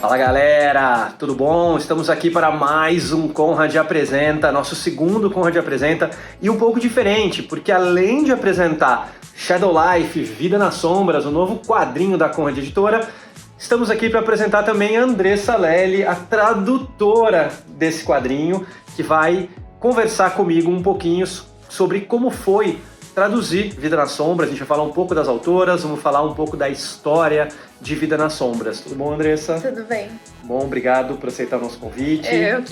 Fala galera, tudo bom? Estamos aqui para mais um Conrad Apresenta, nosso segundo Conrad Apresenta, e um pouco diferente, porque além de apresentar Shadow Life, Vida nas Sombras, o novo quadrinho da Conrad Editora, estamos aqui para apresentar também a Andressa Lely, a tradutora desse quadrinho, que vai conversar comigo um pouquinho sobre como foi traduzir Vida nas Sombras. A gente vai falar um pouco das autoras, vamos falar um pouco da história de Vida nas Sombras. Tudo bom, Andressa? Tudo bem. Bom, obrigado por aceitar o nosso convite.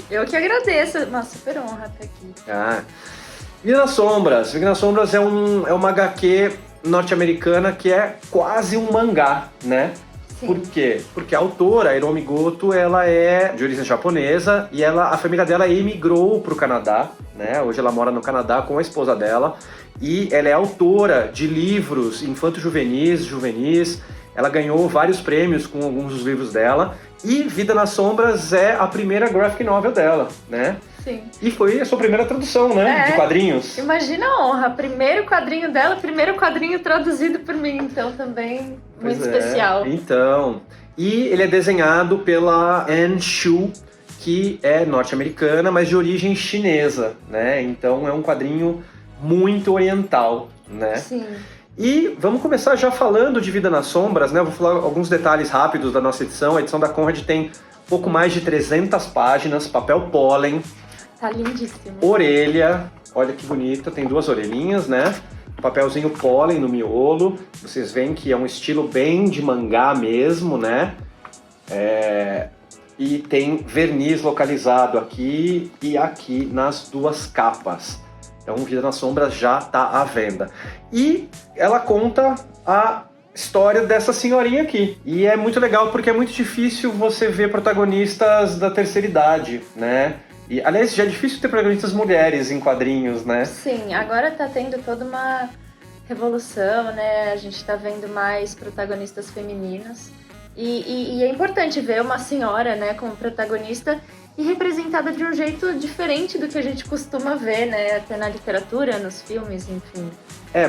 Eu que agradeço, uma super honra estar aqui. Vida nas Sombras. Vida nas Sombras é uma HQ norte-americana que é quase um mangá, né? Sim. Por quê? Porque a autora, a Hiromi Goto, ela é de origem japonesa e a família dela emigrou para o Canadá, né? Hoje ela mora no Canadá com a esposa dela e ela é autora de livros infanto-juvenis. Ela ganhou vários prêmios com alguns dos livros dela e Vida nas Sombras é a primeira graphic novel dela, né? Sim. E foi a sua primeira tradução, né? De quadrinhos. Imagina a honra, primeiro quadrinho dela, primeiro quadrinho traduzido por mim, então também muito especial. Então, e ele é desenhado pela Anne Shu, que é norte-americana, mas de origem chinesa, né? Então é um quadrinho muito oriental, né? Sim. E vamos começar já falando de Vida nas Sombras, né? Eu vou falar alguns detalhes rápidos da nossa edição. A edição da Conrad tem pouco mais de 300 páginas, papel pólen. Tá lindíssimo. Orelha, olha que bonita, tem duas orelhinhas, né? Papelzinho pólen no miolo. Vocês veem que é um estilo bem de mangá mesmo, né? E tem verniz localizado aqui e aqui nas duas capas. Então, Vida nas Sombras já está à venda. E ela conta a história dessa senhorinha aqui. E é muito legal porque é muito difícil você ver protagonistas da terceira idade, né? E, aliás, já é difícil ter protagonistas mulheres em quadrinhos, né? Sim, agora tá tendo toda uma revolução, né? A gente tá vendo mais protagonistas femininas. E é importante ver uma senhora, né, como protagonista e representada de um jeito diferente do que a gente costuma ver, né? Até na literatura, nos filmes, enfim.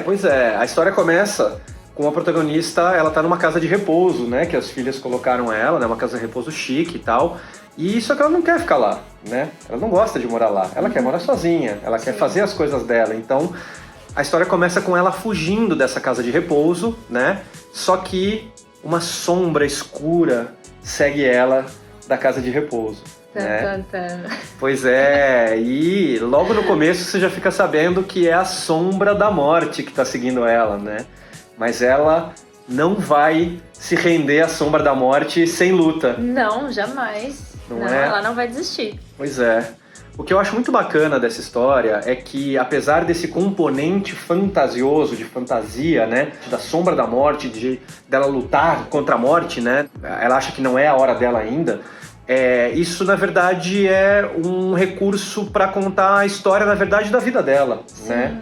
Pois é. A história começa com a protagonista, ela tá numa casa de repouso, né? Que as filhas colocaram ela, né? Uma casa de repouso chique e tal. E só que ela não quer ficar lá, né? Ela não gosta de morar lá. Ela quer morar sozinha. Ela quer fazer as coisas dela. Então, a história começa com ela fugindo dessa casa de repouso, né? Só que uma sombra escura segue ela da casa de repouso. Né? Pois é, e logo no começo você já fica sabendo que é a sombra da morte que está seguindo ela, né? Mas ela não vai se render à sombra da morte sem luta. Não, jamais. Não, ela não vai desistir. Pois é. O que eu acho muito bacana dessa história é que, apesar desse componente fantasioso, de fantasia, né, da sombra da morte, dela lutar contra a morte, né, ela acha que não é a hora dela ainda, isso, na verdade, é um recurso para contar a história, na verdade, da vida dela, né?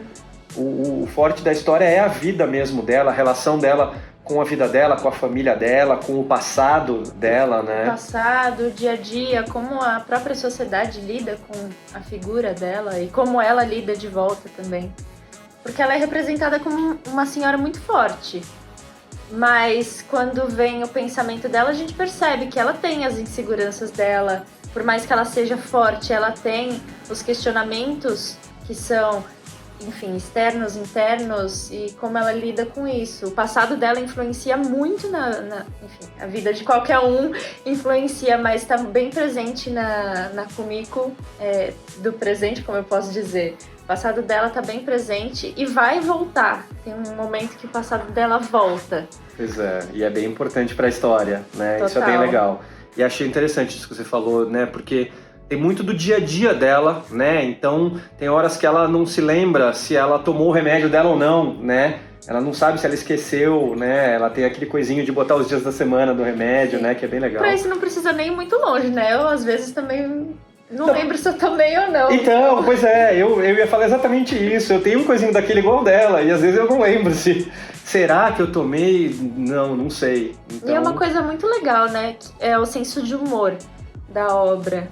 O forte da história é a vida mesmo dela, a relação dela com a vida dela, com a família dela, com o passado dela, né? O passado, o dia a dia, como a própria sociedade lida com a figura dela e como ela lida de volta também. Porque ela é representada como uma senhora muito forte. Mas quando vem o pensamento dela, a gente percebe que ela tem as inseguranças dela. Por mais que ela seja forte, ela tem os questionamentos que são, enfim, externos, internos, e como ela lida com isso. O passado dela influencia muito enfim, a vida de qualquer um influencia, mas está bem presente na Kumiko do presente, como eu posso dizer. O passado dela está bem presente e vai voltar. Tem um momento que o passado dela volta. Pois é, e é bem importante para a história, né? Total. Isso é bem legal. E achei interessante isso que você falou, né? Porque tem muito do dia a dia dela, né? Então, tem horas que ela não se lembra se ela tomou o remédio dela ou não, né? Ela não sabe se ela esqueceu, né? Ela tem aquele coisinho de botar os dias da semana do remédio, né? Que é bem legal. Pra isso não precisa nem ir muito longe, né? Eu, às vezes, também não lembro se eu tomei ou não. Então, pois é, eu ia falar exatamente isso. Eu tenho um coisinho daquele igual dela e às vezes eu não lembro se... Será que eu tomei? Não sei. Então... E é uma coisa muito legal, né? É o senso de humor da obra.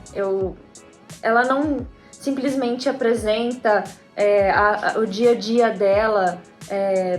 Ela não simplesmente apresenta o dia a dia dela,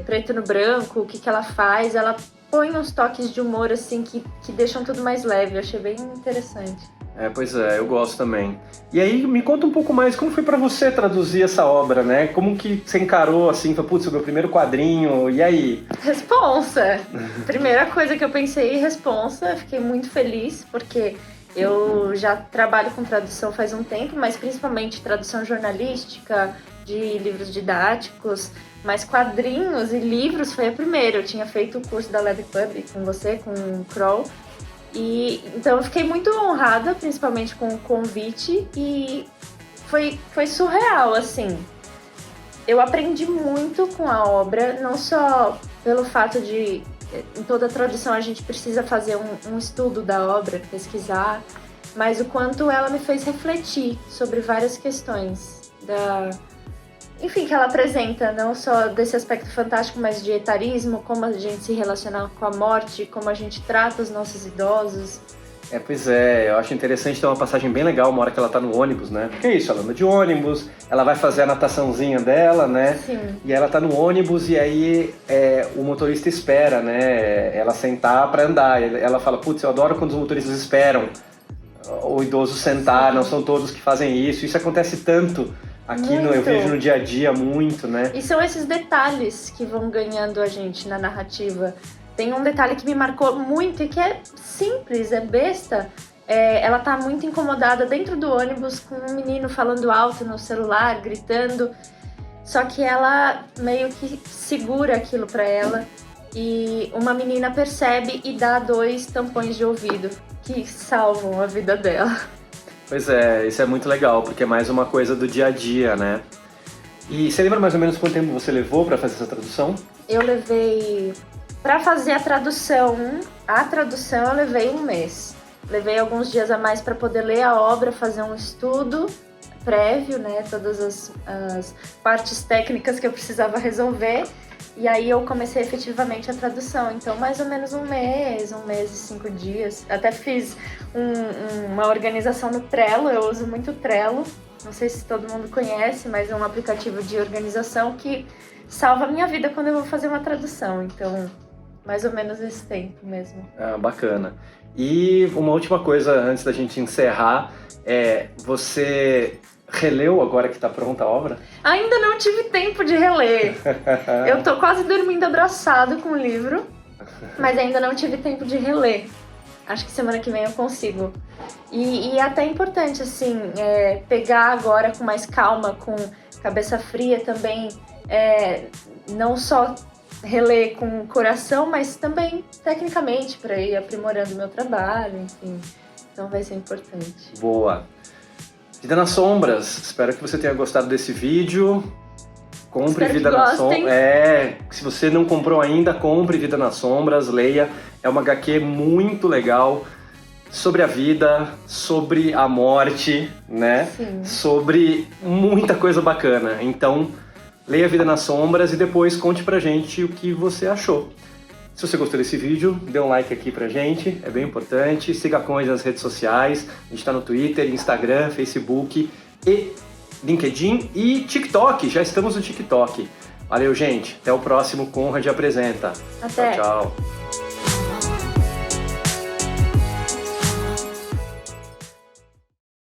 preto no branco, o que ela faz. Ela põe uns toques de humor, assim, que deixam tudo mais leve. Eu achei bem interessante. Pois é, eu gosto também. E aí, me conta um pouco mais, como foi pra você traduzir essa obra, né? Como que você encarou, assim, falou, putz, o meu primeiro quadrinho, e aí? Responsa! Primeira coisa que eu pensei, responsa. Fiquei muito feliz, porque eu já trabalho com tradução faz um tempo, mas principalmente tradução jornalística, de livros didáticos, mas quadrinhos e livros foi a primeira. Eu tinha feito o curso da Leather Pub com você, com o Kroll, e então eu fiquei muito honrada, principalmente com o convite, e foi surreal, assim. Eu aprendi muito com a obra, não só pelo fato de, em toda tradução a gente precisa fazer um estudo da obra, pesquisar, mas o quanto ela me fez refletir sobre várias questões enfim, que ela apresenta, não só desse aspecto fantástico, mas de etarismo, como a gente se relaciona com a morte, como a gente trata os nossos idosos. Pois é, eu acho interessante ter uma passagem bem legal, uma hora que ela tá no ônibus, né? Porque é isso, ela anda de ônibus, ela vai fazer a nataçãozinha dela, né? Sim. E ela tá no ônibus e aí o motorista espera, né? Ela sentar pra andar. Ela fala, putz, eu adoro quando os motoristas esperam o idoso sentar, Sim. não são todos que fazem isso. Isso acontece tanto aqui, eu vejo no dia a dia muito, né? E são esses detalhes que vão ganhando a gente na narrativa. Tem um detalhe que me marcou muito e que é simples, é besta. Ela tá muito incomodada dentro do ônibus com um menino falando alto no celular, gritando. Só que ela meio que segura aquilo pra ela. E uma menina percebe e dá 2 tampões de ouvido que salvam a vida dela. Pois é, isso é muito legal, porque é mais uma coisa do dia a dia, né? E você lembra mais ou menos quanto tempo você levou pra fazer essa tradução? Eu levei... Pra fazer a tradução eu levei 1 mês. Levei alguns dias a mais para poder ler a obra, fazer um estudo prévio, né? Todas as partes técnicas que eu precisava resolver. E aí eu comecei efetivamente a tradução. Então, mais ou menos 1 mês e 5 dias. Até fiz uma organização no Trello, eu uso muito o Trello. Não sei se todo mundo conhece, mas é um aplicativo de organização que salva a minha vida quando eu vou fazer uma tradução. Então, mais ou menos esse tempo mesmo. Bacana. E uma última coisa antes da gente encerrar, você releu agora que tá pronta a obra? Ainda não tive tempo de reler. Eu tô quase dormindo abraçado com o livro, mas ainda não tive tempo de reler. Acho que semana que vem eu consigo. E é até importante, assim, pegar agora com mais calma, com cabeça fria também, não só reler com o coração, mas também tecnicamente, para ir aprimorando o meu trabalho, enfim. Então vai ser importante. Boa. Vida nas Sombras. Espero que você tenha gostado desse vídeo. Compre Vida nas Sombras. Se você não comprou ainda, compre Vida nas Sombras, leia. É uma HQ muito legal sobre a vida, sobre a morte, né? Sim. Sobre muita coisa bacana. Então, leia Vida nas Sombras e depois conte pra gente o que você achou. Se você gostou desse vídeo, dê um like aqui pra gente, é bem importante. Siga a Conde nas redes sociais, a gente tá no Twitter, Instagram, Facebook e LinkedIn e TikTok, já estamos no TikTok. Valeu, gente, até o próximo Conrad Apresenta. Até. Tchau, tchau.